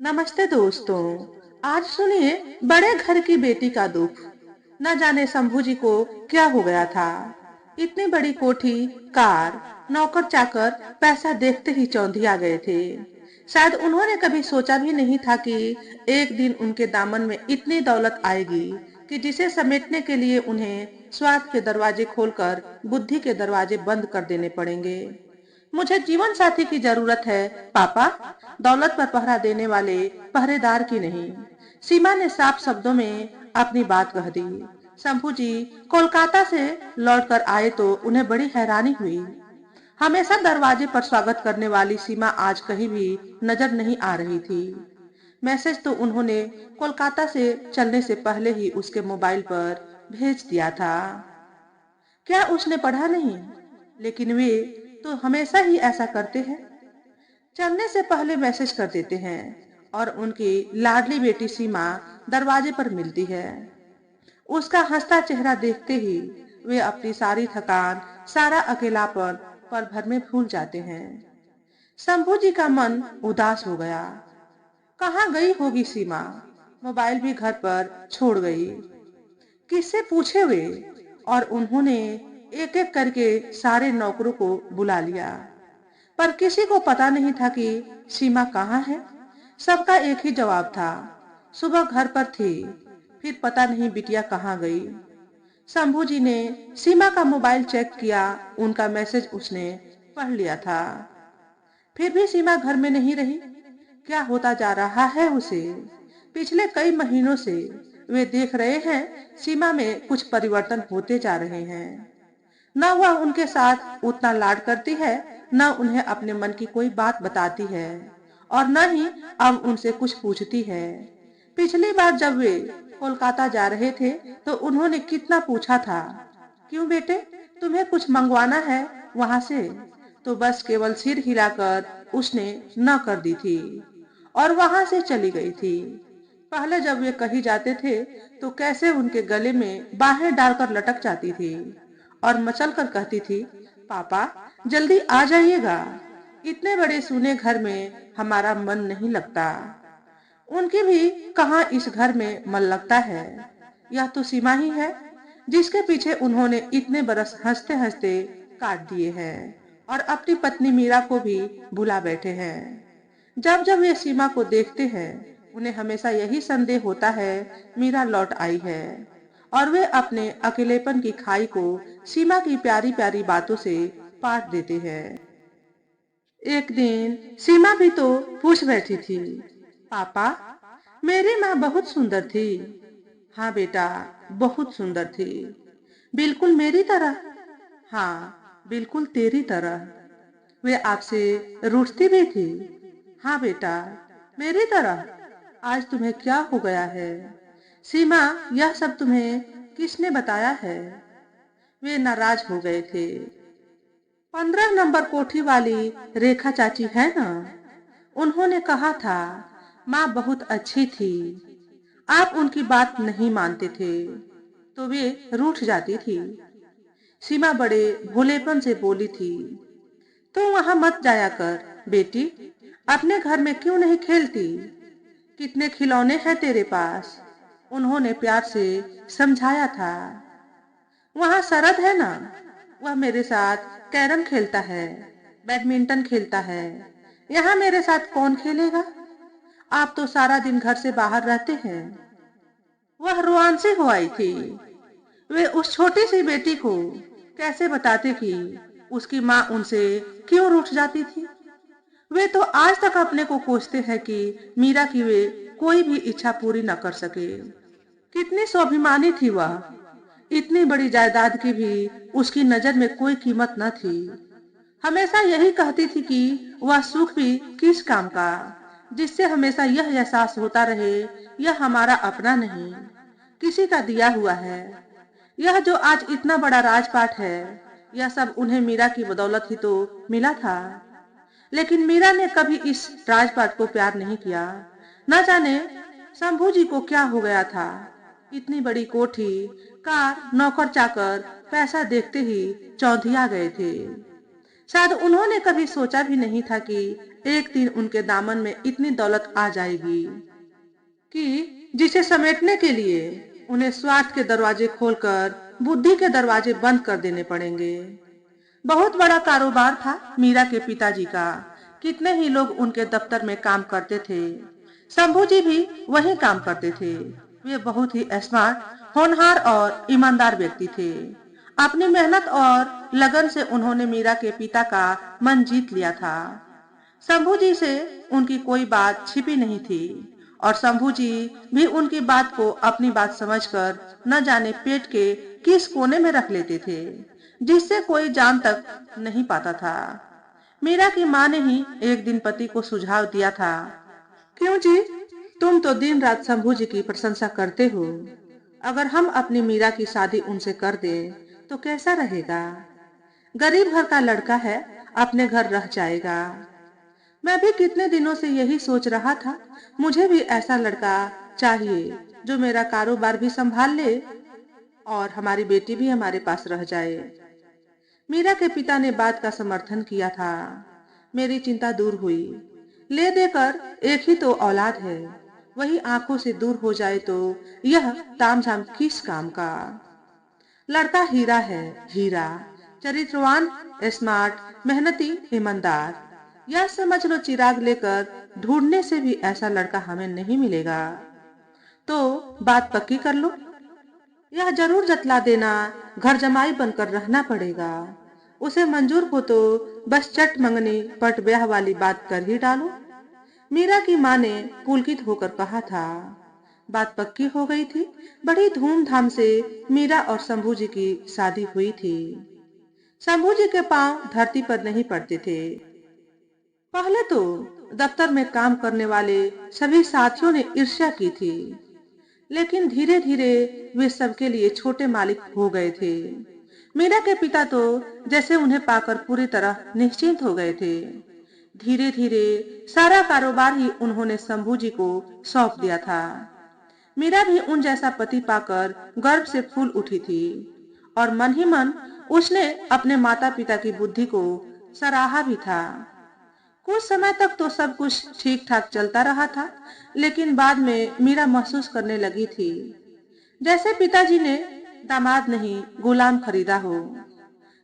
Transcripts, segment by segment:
नमस्ते दोस्तों। आज सुनिए बड़े घर की बेटी का दुख। न जाने शंभू जी को क्या हो गया था। इतनी बड़ी कोठी, कार, नौकर चाकर पैसा देखते ही चौंधिया गए थे। शायद उन्होंने कभी सोचा भी नहीं था कि एक दिन उनके दामन में इतनी दौलत आएगी कि जिसे समेटने के लिए उन्हें स्वार्थ के दरवाजे खोलकर बुद्धि के दरवाजे बंद कर देने पड़ेंगे। मुझे जीवन साथी की जरूरत है पापा, दौलत पर पहरा देने वाले पहरेदार की नहीं। सीमा ने साफ शब्दों में अपनी बात कह दी। शंभू जी कोलकाता से लौटकर आए तो उन्हें बड़ी हैरानी हुई। हमेशा दरवाजे पर स्वागत करने वाली सीमा आज कहीं भी नजर नहीं आ रही थी। मैसेज तो उन्होंने कोलकाता से चलने से पहले ही उसके मोबाइल पर भेज दिया था। क्या उसने पढ़ा नहीं? लेकिन वे तो हमेशा ही ऐसा करते हैं, चलने से पहले मैसेज कर देते हैं। और उनकी लाडली बेटी सीमा दरवाजे पर मिलती है। उसका हंसता चेहरा देखते ही वे अपनी सारी थकान, सारा अकेलापन पल भर में भूल जाते हैं। शंभू जी का मन उदास हो गया। कहाँ गई होगी सीमा? मोबाइल भी घर पर छोड़ गई। किससे पूछे वे? और उन्होंने एक एक करके सारे नौकरों को बुला लिया, पर किसी को पता नहीं था कि सीमा कहाँ है। सबका एक ही जवाब था, सुबह घर पर थी, फिर पता नहीं बिटिया कहाँ गई। शंभू जी ने सीमा का मोबाइल चेक किया, उनका मैसेज उसने पढ़ लिया था। फिर भी सीमा घर में नहीं रही। क्या होता जा रहा है उसे? पिछले कई महीनों से वे देख रहे हैं सीमा में कुछ परिवर्तन होते जा रहे हैं। न वह उनके साथ उतना लाड करती है, न उन्हें अपने मन की कोई बात बताती है, और न ही अब उनसे कुछ पूछती है। पिछली बार जब वे कोलकाता जा रहे थे तो उन्होंने कितना पूछा था, क्यों बेटे, तुम्हें कुछ मंगवाना है वहां से? तो बस केवल सिर हिलाकर उसने न कर दी थी और वहां से चली गई थी। पहले जब वे कहीं जाते थे तो कैसे उनके गले में बाहें डालकर लटक जाती थी और मचल कर कहती थी, पापा जल्दी आ जाइएगा, इतने बड़े सूने घर में हमारा मन नहीं लगता। उनकी भी कहाँ इस घर में मन लगता है। यह तो सीमा ही है जिसके पीछे उन्होंने इतने बरस हंसते हंसते काट दिए हैं और अपनी पत्नी मीरा को भी भुला बैठे हैं। जब जब वे सीमा को देखते हैं उन्हें हमेशा यही संदेह होता है, मीरा लौट आई है। और वे अपने अकेलेपन की खाई को सीमा की प्यारी प्यारी बातों से पाट देते हैं। एक दिन सीमा भी तो पूछ बैठी थी, पापा मेरी माँ बहुत सुंदर थी। हाँ बेटा, बहुत सुंदर थी, बिल्कुल मेरी तरह। हाँ, बिल्कुल तेरी तरह। वे आपसे रूठती भी थी। हाँ बेटा, मेरी तरह। आज तुम्हें क्या हो गया है? सीमा, यह सब तुम्हें किसने बताया है? वे नाराज हो गए थे। 15 नंबर कोठी वाली रेखा चाची है ना, उन्होंने कहा था माँ बहुत अच्छी थी, आप उनकी बात नहीं मानते थे तो वे रूठ जाती थी। सीमा बड़े भोलेपन से बोली थी, तो वहां मत जाया कर बेटी, अपने घर में क्यों नहीं खेलती? कितने खिलौने हैं तेरे पास, उन्होंने प्यार से समझाया था। वहाँ शरद है ना, वह मेरे साथ कैरम खेलता है, बैडमिंटन खेलता है। यहाँ मेरे साथ कौन खेलेगा? आप तो सारा दिन घर से बाहर रहते हैं। वह रुआंसी हो आई थी। वे उस छोटी सी बेटी को कैसे बताते कि उसकी माँ उनसे क्यों रूठ जाती थी। वे तो आज तक अपने को कोसते हैं कि मीरा की वे कोई भी इच्छा पूरी न कर सके। कितनी स्वाभिमानी थी वह, इतनी बड़ी जायदाद की भी उसकी नजर में कोई कीमत न थी। हमेशा यही कहती थी कि वह सुख भी किस काम का, जिससे हमेशा यह एहसास होता रहे यह हमारा अपना नहीं, किसी का दिया हुआ है। यह जो आज इतना बड़ा राजपाट है, यह सब उन्हें मीरा की बदौलत ही तो मिला था। लेकिन मीरा ने कभी इस राजपाट को प्यार नहीं किया। न जाने शंभू जी को क्या हो गया था। इतनी बड़ी कोठी, कार, नौकर चाकर पैसा देखते ही चौंधिया गए थे। शायद उन्होंने कभी सोचा भी नहीं था कि एक दिन उनके दामन में इतनी दौलत आ जाएगी कि जिसे समेटने के लिए उन्हें स्वार्थ के दरवाजे खोलकर बुद्धि के दरवाजे बंद कर देने पड़ेंगे। बहुत बड़ा कारोबार था मीरा के पिताजी का। कितने ही लोग उनके दफ्तर में काम करते थे। शंभू जी भी वही काम करते थे। वे बहुत ही स्मार्ट, होनहार और ईमानदार व्यक्ति थे। अपनी मेहनत और लगन से उन्होंने मीरा के पिता का मन जीत लिया था। शंभू जी से उनकी कोई बात छिपी नहीं थी और शंभू जी भी उनकी बात को अपनी बात समझकर न जाने पेट के किस कोने में रख लेते थे, जिससे कोई जान तक नहीं पाता था। मीरा की माँ ने ही एक दिन पति को सुझाव दिया था, क्यों जी, तुम तो दिन रात शंभू जी की प्रशंसा करते हो। अगर हम अपनी मीरा की शादी उनसे कर दें तो कैसा रहेगा? गरीब घर का लड़का है, अपने घर रह जाएगा। मैं भी कितने दिनों से यही सोच रहा था, मुझे भी ऐसा लड़का चाहिए जो मेरा कारोबार भी संभाल ले और हमारी बेटी भी हमारे पास रह जाए। मीरा के पिता ने बात का समर्थन किया था। मेरी चिंता दूर हुई। ले देकर एक ही तो औलाद है, वही आंखों से दूर हो जाए तो यह तामझाम किस काम का। लड़का हीरा है, हीरा, चरित्रवान, स्मार्ट, मेहनती, ईमानदार। यह समझ लो चिराग लेकर ढूंढने से भी ऐसा लड़का हमें नहीं मिलेगा। तो बात पक्की कर लो। यह जरूर जतला देना, घर जमाई बनकर रहना पड़ेगा। उसे मंजूर हो तो बस चट मंगनी पट ब्याह वाली बात कर ही डालो। मीरा की माँ ने पुलकित होकर कहा था। बात पक्की हो गई थी। बड़ी धूमधाम से मीरा और शंभू जी की शादी हुई थी। शंभू जी के पांव धरती पर नहीं पड़ते थे। पहले तो दफ्तर में काम करने वाले सभी साथियों ने ईर्ष्या की थी, लेकिन धीरे धीरे वे सबके लिए छोटे मालिक हो गए थे। मीरा के पिता तो जैसे उन्हें पाकर पूरी तरह निश्चिंत हो गए थे। धीरे धीरे सारा कारोबार ही उन्होंने शंभू जी को सौंप दिया था। मीरा भी उन जैसा पति पाकर गर्व से फूल उठी थी और मन ही मन उसने अपने माता पिता की बुद्धि को सराहा भी था। कुछ समय तक तो सब कुछ ठीक ठाक चलता रहा था, लेकिन बाद में मीरा महसूस करने लगी थी जैसे पिताजी ने दामाद नहीं गुलाम खरीदा हो।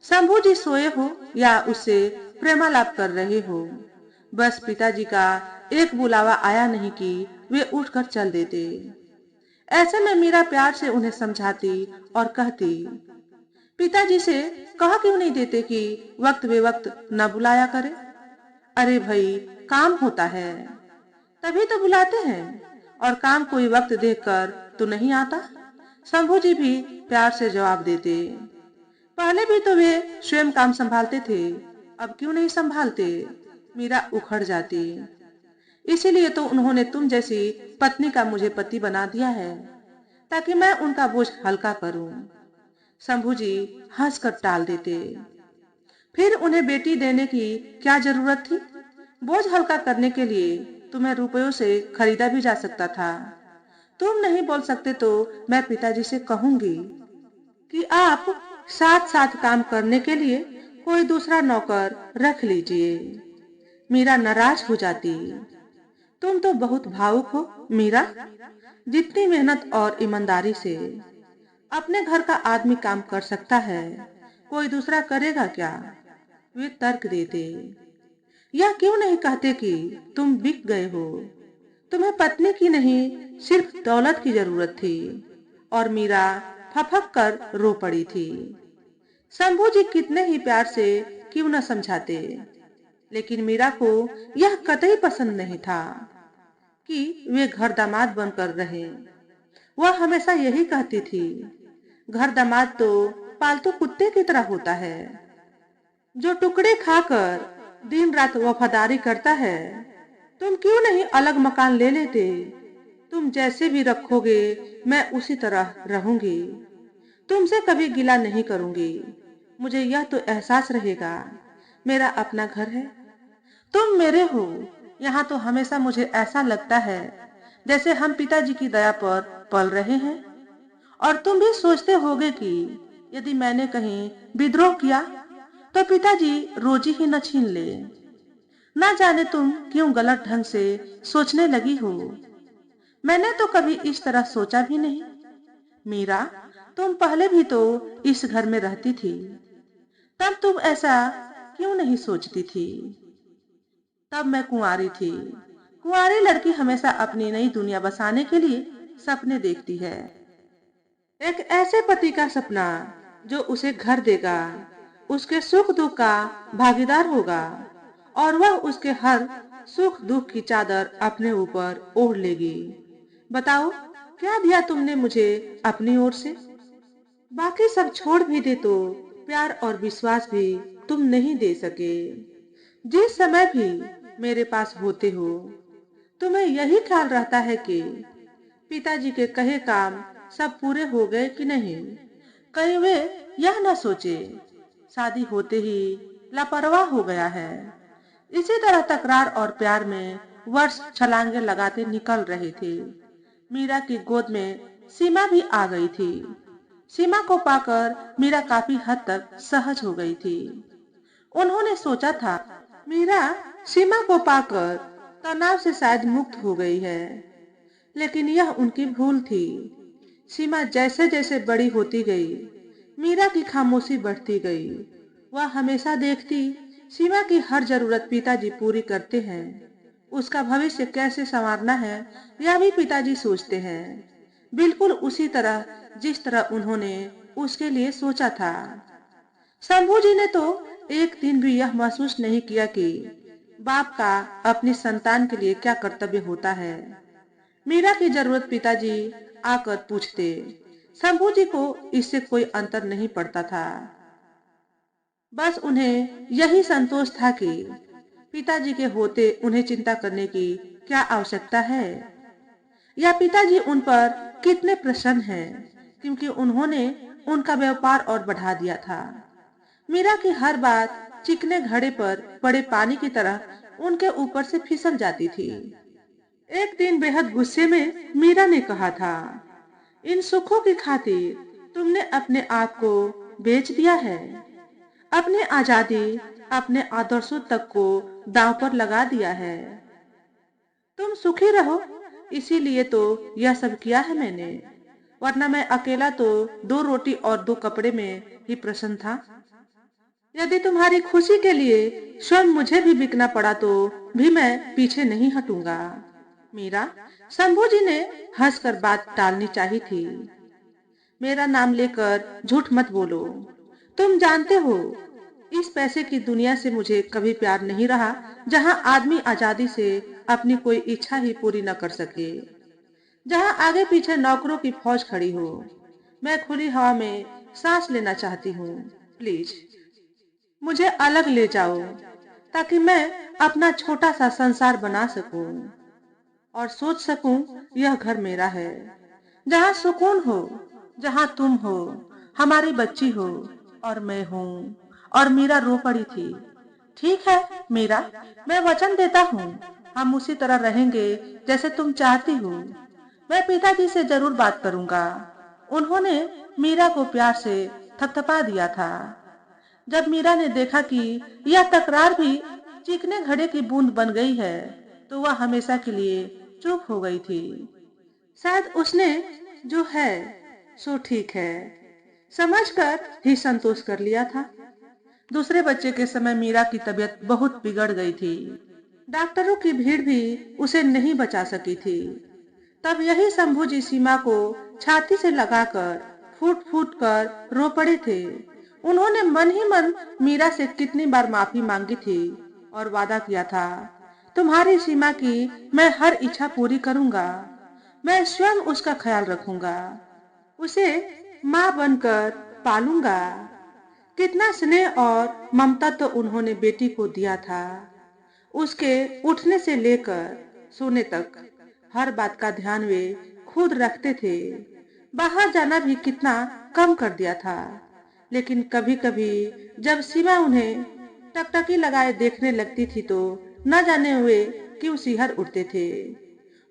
शंभू जी सोए हो या उससे प्रेमालाप कर रहे हो, बस पिताजी का एक बुलावा आया नहीं कि वे उठकर चल देते। ऐसे में मीरा प्यार से उन्हें समझाती और कहती, पिताजी से कहा क्यों नहीं देते कि वक्त बेवक्त न बुलाया करे। अरे भाई, काम होता है तभी तो बुलाते हैं, और काम कोई वक्त देखकर तो नहीं आता। शंभू जी भी प्यार से जवाब देते। पहले भी तो वे स्वयं काम संभालते थे, अब क्यों नहीं संभालते। मीरा उखड़ जाती। इसीलिए तो उन्होंने तुम जैसी पत्नी का मुझे पति बना दिया है, ताकि मैं उनका बोझ हल्का करूं। शंभू जी हंसकर टाल देते। फिर उन्हें बेटी देने की क्या जरूरत थी? बोझ हल्का करने के लिए तुम्हें रुपयों से खरीदा भी जा सकता था। तुम नहीं बोल सकते तो मैं पिताजी से कहूंगी कि आप साथ साथ काम करने के लिए कोई दूसरा नौकर रख लीजिए। मीरा नाराज हो जाती। तुम तो बहुत भावुक हो मीरा। जितनी मेहनत और ईमानदारी से अपने घर का आदमी काम कर सकता है, कोई दूसरा करेगा क्या? वे तर्क देते। यह क्यों नहीं कहते कि तुम बिक गए हो? तुम्हें पत्नी की नहीं, सिर्फ दौलत की जरूरत थी। और मीरा फफक कर रो पड़ी थी। शंभू जी कितने ही प्यार से क्यों न समझाते, लेकिन मीरा को यह कतई पसंद नहीं था कि वे घर दामाद बनकर रहे। वह हमेशा यही कहती थी, घर दामाद तो पालतू कुत्ते की तरह होता है, जो टुकड़े खाकर दिन रात वफादारी करता है। तुम क्यों नहीं अलग मकान ले लेते? तुम जैसे भी रखोगे मैं उसी तरह रहूंगी। तुमसे कभी गिला नहीं करूंगी। मुझे यह तो एहसास रहेगा मेरा अपना घर है, तुम मेरे हो। यहाँ तो हमेशा मुझे ऐसा लगता है जैसे हम पिताजी की दया पर पल रहे हैं। और तुम भी सोचते होगे कि यदि मैंने कहीं विद्रोह किया तो पिताजी रोजी ही न छीन ले। ना जाने तुम क्यों गलत ढंग से सोचने लगी हो। मैंने तो कभी इस तरह सोचा भी नहीं। मीरा, तुम पहले भी तो इस घर में रहती थी, तब तुम ऐसा क्यों नहीं सोचती थी? तब मैं कुंवारी थी। कुंवारी लड़की हमेशा अपनी नई दुनिया बसाने के लिए सपने देखती है। एक ऐसे पति का सपना जो उसे घर देगा, उसके सुख दुख का भागीदार होगा और वह उसके हर सुख दुख की चादर अपने ऊपर ओढ़ लेगी। बताओ, क्या दिया तुमने मुझे अपनी ओर से? बाकी सब छोड़ भी दे तो प्यार और विश्वास भी तुम नहीं दे सके। जिस समय भी मेरे पास होते हो, तुम्हें यही ख्याल रहता है कि पिताजी के कहे काम सब पूरे हो गए कि नहीं। कहीं वे यह न सोचे शादी होते ही लापरवाह हो गया है। इसी तरह तकरार और प्यार में वर्ष छलांगे लगाते निकल रहे थे। मीरा की गोद में सीमा भी आ गई थी। सीमा को पाकर मीरा काफी हद तक सहज हो गई थी। उन्होंने सोचा था मीरा सीमा को पाकर तनाव से शायद मुक्त हो गई है, लेकिन यह उनकी भूल थी। सीमा जैसे जैसे बड़ी होती गई, मीरा की खामोशी बढ़ती गई। वह हमेशा देखती सीमा की हर जरूरत पिताजी पूरी करते हैं। उसका भविष्य कैसे संवारना है यह भी पिताजी सोचते हैं, बिल्कुल उसी तरह जिस तरह उन्होंने उसके लिए सोचा था। शंभू जी ने तो एक दिन भी यह महसूस नहीं किया कि बाप का अपनी संतान के लिए क्या कर्तव्य होता है। मीरा की जरूरत पिताजी आकर पूछते, शंभू जी को इससे कोई अंतर नहीं पड़ता था। बस उन्हें यही संतोष था कि पिताजी के होते उन्हें चिंता करने की क्या आवश्यकता है, या पिताजी उन पर कितने प्रसन्न हैं, क्योंकि उन्होंने उनका व्यापार और बढ़ा दिया था। मीरा की हर बात चिकने घड़े पर पड़े पानी की तरह उनके ऊपर से फिसल जाती थी। एक दिन बेहद गुस्से में मीरा ने कहा था, इन सुखों की खातिर तुमने अपने आप को बेच दिया है। अपनी आजादी, अपने आदर्शों तक को दांव पर लगा दिया है। तुम सुखी रहो, इसीलिए तो यह सब किया है मैंने, वरना मैं अकेला तो 2 रोटी और 2 कपड़े में ही प्रसन्न था। यदि तुम्हारी खुशी के लिए स्वयं मुझे भी बिकना पड़ा तो भी मैं पीछे नहीं हटूंगा। मीरा, शंभू जी ने हंसकर बात टालनी चाहिए थी। मेरा नाम लेकर झूठ मत बोलो। तुम जानते हो इस पैसे की दुनिया से मुझे कभी प्यार नहीं रहा, जहां आदमी आजादी से अपनी कोई इच्छा ही पूरी न कर सके, जहां आगे पीछे नौकरों की फौज खड़ी हो। मैं खुली हवा में सांस लेना चाहती हूँ। प्लीज मुझे अलग ले जाओ, ताकि मैं अपना छोटा सा संसार बना सकूं और सोच सकूं यह घर मेरा है, जहाँ सुकून हो, जहाँ तुम हो, हमारी बच्ची हो और मैं हूँ। और मीरा रो पड़ी थी। ठीक है मीरा, मैं वचन देता हूँ, हम उसी तरह रहेंगे जैसे तुम चाहती हो। मैं पिताजी से जरूर बात करूंगा। उन्होंने मीरा को प्यार से थपथपा दिया था। जब मीरा ने देखा कि यह तकरार भी चीखने घड़े की बूंद बन गई है, तो वह हमेशा के लिए चुप हो गई थी। शायद उसने जो है सो ठीक है समझकर ही संतोष कर लिया था। दूसरे बच्चे के समय मीरा की तबीयत बहुत बिगड़ गई थी। डॉक्टरों की भीड़ भी उसे नहीं बचा सकी थी। तब यही शंभू जी सीमा को छाती से लगाकर फूट फूट कर रो पड़े थे। उन्होंने मन ही मन मीरा से कितनी बार माफी मांगी थी और वादा किया था, तुम्हारी सीमा की मैं हर इच्छा पूरी करूंगा। मैं स्वयं उसका ख्याल रखूंगा, उसे माँ बनकर पालूंगा। कितना स्नेह और ममता तो उन्होंने बेटी को दिया था। उसके उठने से लेकर सोने तक हर बात का ध्यान वे खुद रखते थे। बाहर जाना भी कितना कम कर दिया था। लेकिन कभी कभी जब सीमा उन्हें टकटकी लगाए देखने लगती थी तो न जाने वे क्यों सिहर उठते थे।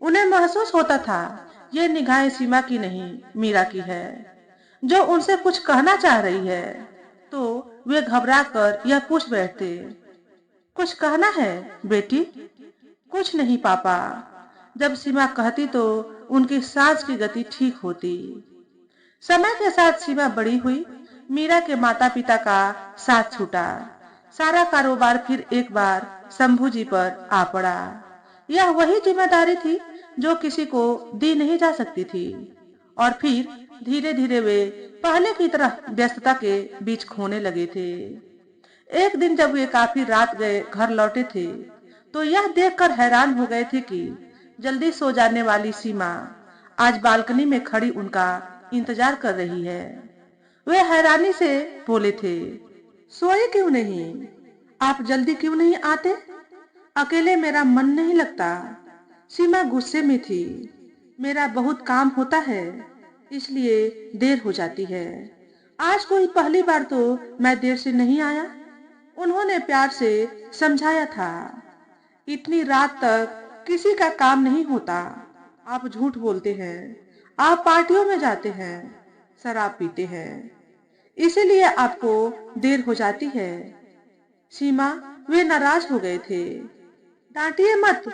उन्हें महसूस होता था ये निगाहें सीमा की नहीं मीरा की है, जो उनसे कुछ कहना चाह रही है। तो वे घबरा कर यह पूछ बैठते, कुछ कहना है बेटी? कुछ नहीं पापा। जब सीमा कहती तो उनकी सांस की गति ठीक होती। समय के साथ सीमा बड़ी हुई। मीरा के माता पिता का साथ छूटा। सारा कारोबार फिर एक बार शंभू जी पर आ पड़ा। यह वही जिम्मेदारी थी जो किसी को दी नहीं जा सकती थी। और फिर धीरे धीरे वे पहले की तरह व्यस्तता के बीच खोने लगे थे। एक दिन जब वे काफी रात गए घर लौटे थे, तो यह देखकर हैरान हो गए थे कि जल्दी सो जाने वाली सीमा आज बालकनी में खड़ी उनका इंतजार कर रही है। वे हैरानी से बोले थे, सोए क्यों नहीं? आप जल्दी क्यों नहीं आते? अकेले मेरा मन नहीं लगता। सीमा गुस्से में थी। मेरा बहुत काम होता है, इसलिए देर हो जाती है। आज कोई पहली बार तो मैं देर से नहीं आया। उन्होंने प्यार से समझाया था। इतनी रात तक किसी का काम नहीं होता। आप झूठ बोलते हैं। आप पार्टियों में जाते हैं, शराब पीते हैं, इसीलिए आपको देर हो जाती है। सीमा, वे नाराज हो गए थे। डांटिए मत,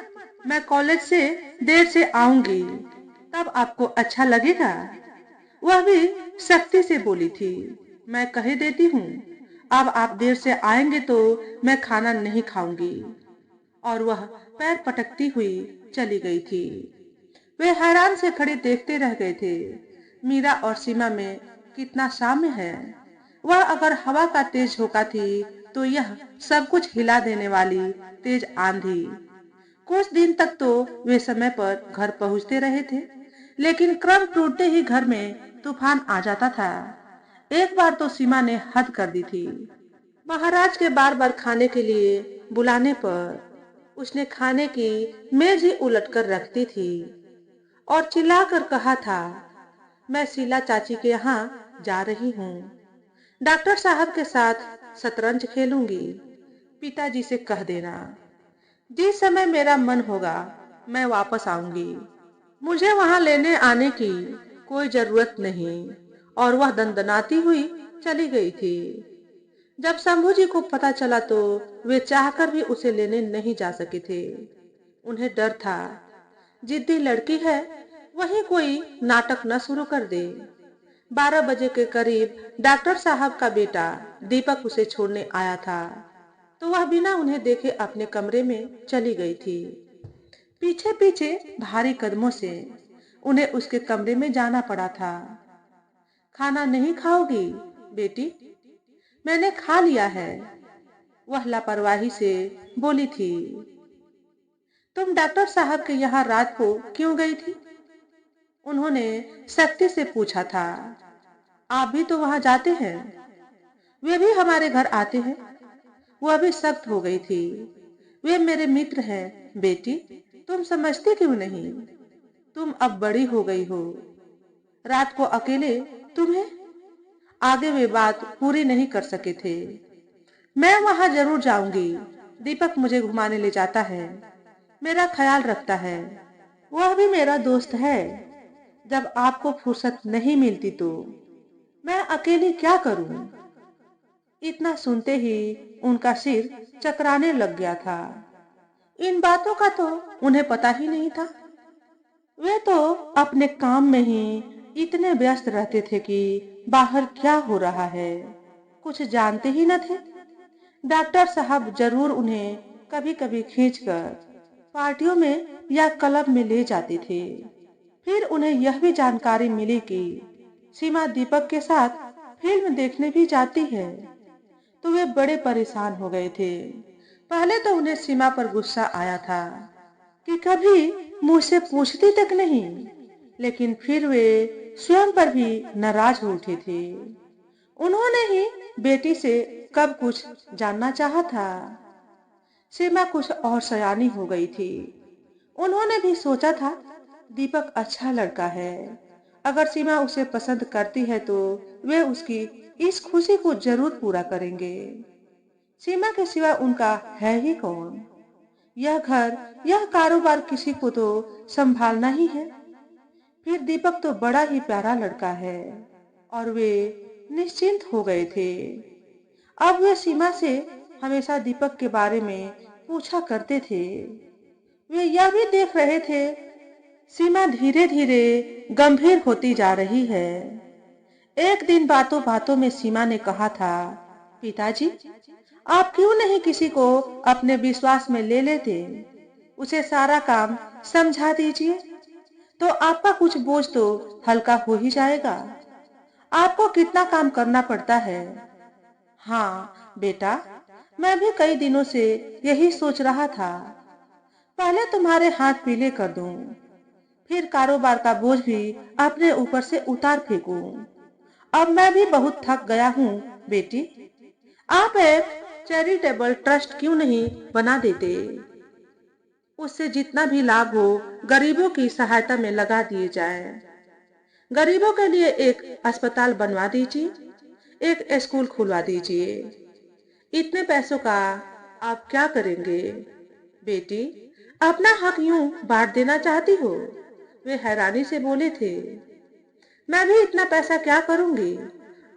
मैं कॉलेज से देर से आऊंगी, तब आपको अच्छा लगेगा। वह भी सख्ती से बोली थी, मैं कह देती हूँ, अब आप देर से आएंगे तो मैं खाना नहीं खाऊंगी। और वह पैर पटकती हुई चली गई थी। वे हैरान से खड़े देखते रह गए थे। मीरा और सीमा में कितना साम्य है। वह अगर हवा का तेज झोंका थी तो यह सब कुछ हिला देने वाली तेज आंधी। कुछ दिन तक तो वे समय पर घर पहुंचते रहे थे, लेकिन क्रम टूटते ही घर में तूफान आ जाता था। एक बार तो सीमा ने हद कर दी थी। महाराज के बार बार खाने के लिए बुलाने पर उसने खाने की मेज ही उलट कर रखती थी और चिल्लाकर कहा था, मैं शीला चाची के यहाँ जा रही हूँ। डॉक्टर साहब के साथ शतरंज खेलूंगी। पिताजी से कह देना, जिस समय मेरा मन होगा मैं वापस आऊंगी। मुझे वहां लेने आने की कोई जरूरत नहीं। और वह दंदनाती हुई चली गई थी। जब शंभू जी को पता चला तो वे चाहकर भी उसे लेने नहीं जा सके थे। उन्हें डर था, जिद्दी लड़की है, वहीं कोई नाटक न शुरू कर दे। 12 बजे के करीब डॉक्टर साहब का बेटा दीपक उसे छोड़ने आया था, तो वह बिना उन्हें देखे अपने कमरे में चली गई थी। पीछे पीछे भारी कदमों से उन्हें उसके कमरे में जाना पड़ा था। खाना नहीं खाओगी बेटी? मैंने खा लिया है, वह लापरवाही से बोली थी। तुम डॉक्टर साहब के यहाँ रात को क्यों गई थी? उन्होंने सख्ती से पूछा था। आप भी तो वहां जाते हैं। वे भी हमारे घर आते हैं। वह भी सख्त हो गई थी। वे मेरे मित्र हैं बेटी, तुम समझती क्यों नहीं? तुम अब बड़ी हो गई हो। रात को अकेले तुम्हें? आगे वे बात पूरी नहीं कर सके थे। मैं वहां जरूर जाऊंगी। दीपक मुझे घुमाने ले जाता है, मेरा ख्याल रखता है। वह भी मेरा दोस्त है। जब आपको फुर्सत नहीं मिलती तो मैं अकेली क्या करूं? इतना सुनते ही उनका सिर चकराने लग गया था। इन बातों का तो उन्हें पता ही नहीं था। वे तो अपने काम में ही इतने व्यस्त रहते थे कि बाहर क्या हो रहा है कुछ जानते ही न थे। डॉक्टर साहब जरूर उन्हें कभी कभी खींचकर पार्टियों में या क्लब में ले जाते थे। फिर उन्हें यह भी जानकारी मिली कि सीमा दीपक के साथ फिल्म देखने भी जाती है, तो वे बड़े परेशान हो गए थे। पहले तो उन्हें सीमा पर गुस्सा आया था कि कभी मुझसे पूछती तक नहीं, लेकिन फिर वे स्वयं पर भी नाराज हो उठे थे। उन्होंने ही बेटी से कब कुछ जानना चाहा था। सीमा कुछ और सयानी हो गई थी। उन्होंने भी सोचा था, दीपक अच्छा लड़का है, अगर सीमा उसे पसंद करती है तो वे उसकी इस खुशी को जरूर पूरा करेंगे। सीमा के सिवा उनका है ही कौन? यह घर, यह कारोबार किसी को तो संभालना ही है। फिर दीपक तो बड़ा ही प्यारा लड़का है। और वे निश्चिंत हो गए थे। अब वे सीमा से हमेशा दीपक के बारे में पूछा करते थे। वे यह भी देख रहे थे सीमा धीरे धीरे गंभीर होती जा रही है। एक दिन बातों बातों में सीमा ने कहा था, पिताजी, आप क्यों नहीं किसी को अपने विश्वास में ले लेते? उसे सारा काम समझा दीजिए, तो आपका कुछ बोझ तो हल्का हो ही जाएगा। आपको कितना काम करना पड़ता है। हाँ बेटा, मैं भी कई दिनों से यही सोच रहा था। पहले तुम्हारे हाथ पीले कर दूं, फिर कारोबार का बोझ भी अपने ऊपर से उतार फेंकूं। अब मैं भी बहुत थक गया हूँ बेटी। आप एक चैरिटेबल ट्रस्ट क्यों नहीं बना देते? उससे जितना भी लाभ हो गरीबों की सहायता में लगा दिए जाए। गरीबों के लिए एक अस्पताल बनवा दीजिए, एक स्कूल खुलवा दीजिए। इतने पैसों का आप क्या करेंगे? बेटी, अपना हक यूं बांट देना चाहती हो? वे हैरानी से बोले थे। मैं भी इतना पैसा क्या करूंगी?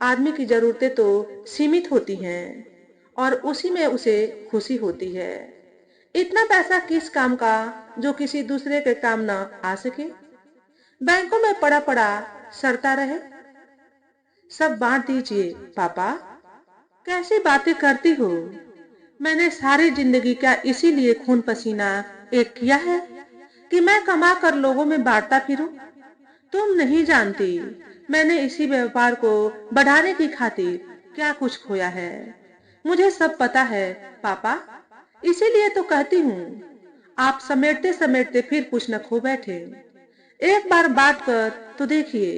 आदमी की जरूरतें तो सीमित होती हैं और उसी में उसे खुशी होती है। इतना पैसा किस काम का जो किसी दूसरे के काम ना आ सके, बैंकों में पड़ा पड़ा सड़ता रहे। सब बांट दीजिए पापा। कैसी बातें करती हो? मैंने सारी जिंदगी क्या इसीलिए खून पसीना एक किया है कि मैं कमा कर लोगों में बांटता फिरूं? तुम नहीं जानती मैंने इसी व्यापार को बढ़ाने की खातिर क्या कुछ खोया है। मुझे सब पता है पापा, इसीलिए तो कहती हूँ, आप समेटते समेटते फिर कुछ न खो बैठे। एक बार बांट कर तो देखिए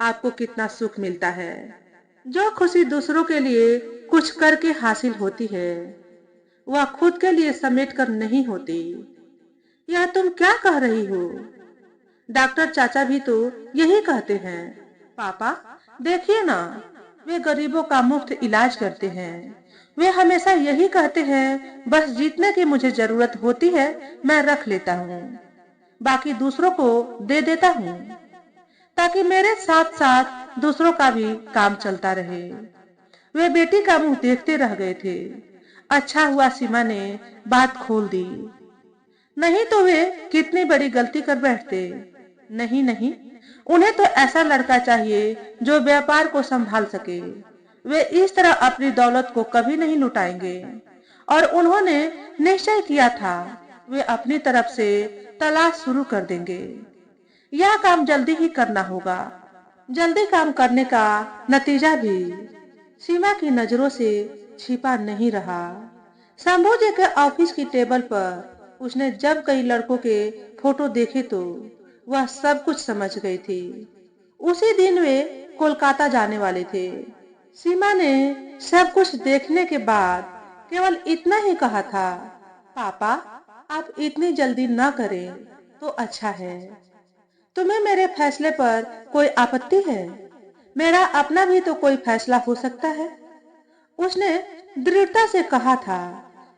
आपको कितना सुख मिलता है। जो खुशी दूसरों के लिए कुछ करके हासिल होती है, वह खुद के लिए समेट कर नहीं होती। यह तुम क्या कह रही हो? डॉक्टर चाचा भी तो यही कहते हैं। पापा देखिए ना, वे गरीबों का मुफ्त इलाज करते हैं। वे हमेशा यही कहते हैं, बस जितने की मुझे जरूरत होती है मैं रख लेता हूँ, बाकी दूसरों को दे देता हूँ, ताकि मेरे साथ साथ दूसरों का भी काम चलता रहे। वे बेटी का मुंह देखते रह गए थे। अच्छा हुआ सीमा ने बात खोल दी, नहीं तो वे कितनी बड़ी गलती कर बैठते। नहीं नहीं, उन्हें तो ऐसा लड़का चाहिए जो व्यापार को संभाल सके। वे इस तरह अपनी दौलत को कभी नहीं लुटाएंगे। और उन्होंने निश्चय किया था वे अपनी तरफ से तलाश शुरू कर देंगे। यह काम जल्दी ही करना होगा। जल्दी काम करने का नतीजा भी सीमा की नजरों से छिपा नहीं रहा। शंभू जी के ऑफिस की टेबल पर उसने जब कई लड़कों के फोटो देखे तो वह सब कुछ समझ गई थी। उसी दिन वे कोलकाता जाने वाले थे। सीमा ने सब कुछ देखने के बाद केवल इतना ही कहा था, पापा आप इतनी जल्दी ना करें तो अच्छा है। तुम्हें मेरे फैसले पर कोई आपत्ति है? मेरा अपना भी तो कोई फैसला हो सकता है। उसने दृढ़ता से कहा था,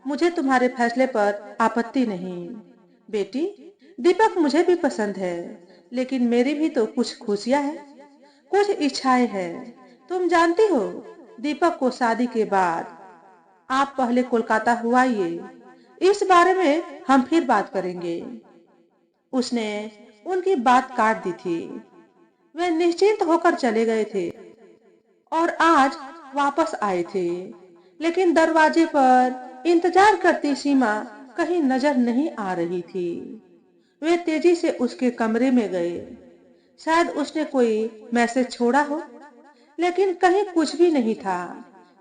मुझे तुम्हारे फैसले पर आपत्ति नहीं। बेटी, दीपक मुझे भी पसंद है, लेकिन मेरी भी तो कुछ खुशियां हैं, कुछ इच्छाएं हैं। तुम जानती हो, दीपक को शादी के बाद आप पहले कोलकाता हुआइए, इस बारे में हम फिर बात करेंगे। उसने उनकी बात काट दी थी। वे निश्चिंत होकर चले गए थे और आज वापस आए थे, लेकिन दरवाजे पर इंतजार करती सीमा कहीं नजर नहीं आ रही थी। वे तेजी से उसके कमरे में गए। शायद उसने कोई मैसेज छोड़ा हो, लेकिन कहीं कुछ भी नहीं था।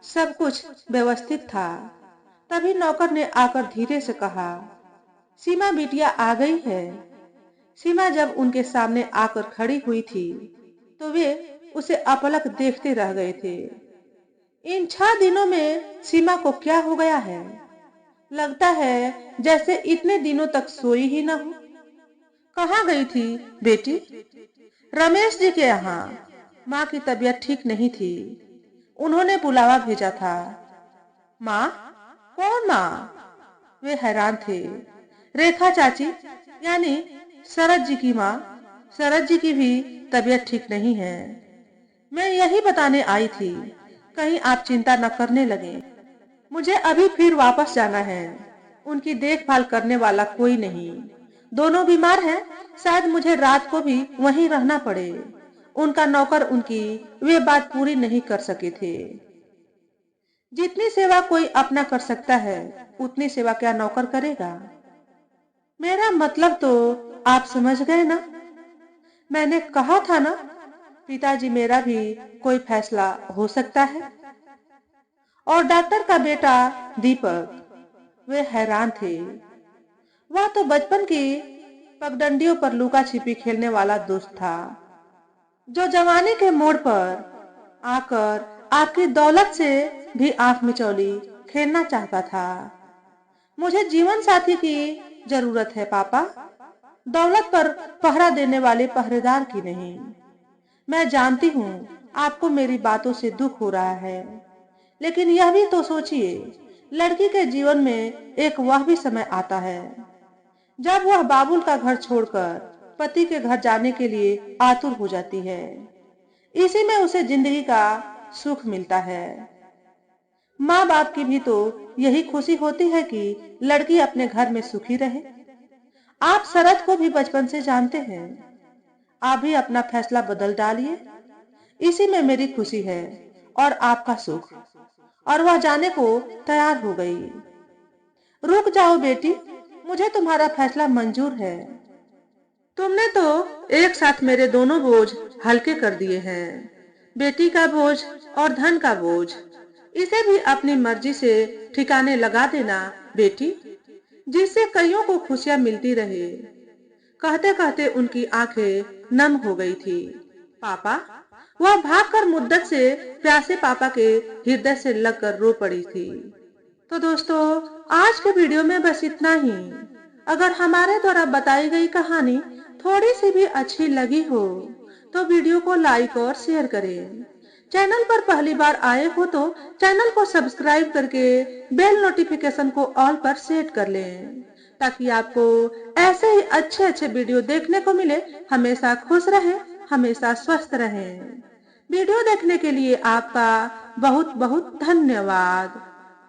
सब कुछ व्यवस्थित था। तभी नौकर ने आकर धीरे से कहा, सीमा बिटिया आ गई है। सीमा जब उनके सामने आकर खड़ी हुई थी तो वे उसे अपलक देखते रह गए थे। इन 6 दिनों में सीमा को क्या हो गया है? लगता है जैसे इतने दिनों तक सोई ही ना हो। कहाँ गई थी बेटी? रमेश जी के यहाँ। माँ की तबीयत ठीक नहीं थी, उन्होंने बुलावा भेजा था। माँ? कौन माँ? वे हैरान थे। रेखा चाची, यानी शरद जी की माँ। शरद जी की भी तबीयत ठीक नहीं है। मैं यही बताने आई थी, कहीं आप चिंता न करने लगे। मुझे अभी फिर वापस जाना है। उनकी देखभाल करने वाला कोई नहीं। दोनों बीमार हैं। शायद मुझे रात को भी वहीं रहना पड़े। उनका नौकर उनकी वे बात पूरी नहीं कर सके थे। जितनी सेवा कोई अपना कर सकता है, उतनी सेवा क्या नौकर करेगा? मेरा मतलब तो आप समझ गए ना? मैंने कहा था ना, पिताजी मेरा भी कोई फैसला हो सकता है। और डॉक्टर का बेटा दीपक, वे हैरान थे। वह तो बचपन की पगडंडियों पर लुका छिपी खेलने वाला दोस्त था, जो जवानी के मोड़ पर आकर आपकी दौलत से भी आंख मिचौली खेलना चाहता था। मुझे जीवन साथी की जरूरत है पापा, दौलत पर पहरा देने वाले पहरेदार की नहीं। मैं जानती हूँ आपको मेरी बातों से दुख हो रहा है, लेकिन यह भी तो सोचिए, लड़की के जीवन में एक वह भी समय आता है जब वह बाबुल का घर छोड़कर पति के घर जाने के लिए आतुर हो जाती है। इसी में उसे जिंदगी का सुख मिलता है। माँ बाप की भी तो यही खुशी होती है कि लड़की अपने घर में सुखी रहे। आप शरद को भी बचपन से जानते हैं। आप भी अपना फैसला बदल डालिए। इसी में मेरी खुशी है और आपका सुख। और वह जाने को तैयार हो गई। रुक जाओ बेटी, मुझे तुम्हारा फैसला मंजूर है। तुमने तो एक साथ मेरे दोनों बोझ हल्के कर दिए हैं, बेटी का बोझ और धन का बोझ। इसे भी अपनी मर्जी से ठिकाने लगा देना बेटी, जिससे कईयों को खुशियां मिलती रहे। कहते कहते उनकी आंखें नम हो गई थी। पापा, वह भागकर मुद्दत से प्यासे पापा के हृदय से लगकर रो पड़ी थी। तो दोस्तों, आज के वीडियो में बस इतना ही। अगर हमारे द्वारा बताई गई कहानी थोड़ी सी भी अच्छी लगी हो तो वीडियो को लाइक और शेयर करें। चैनल पर पहली बार आए हो तो चैनल को सब्सक्राइब करके बेल नोटिफिकेशन को ऑल पर सेट कर लें, ताकि आपको ऐसे ही अच्छे अच्छे वीडियो देखने को मिले। हमेशा खुश रहें, हमेशा स्वस्थ रहें। वीडियो देखने के लिए आपका बहुत बहुत धन्यवाद।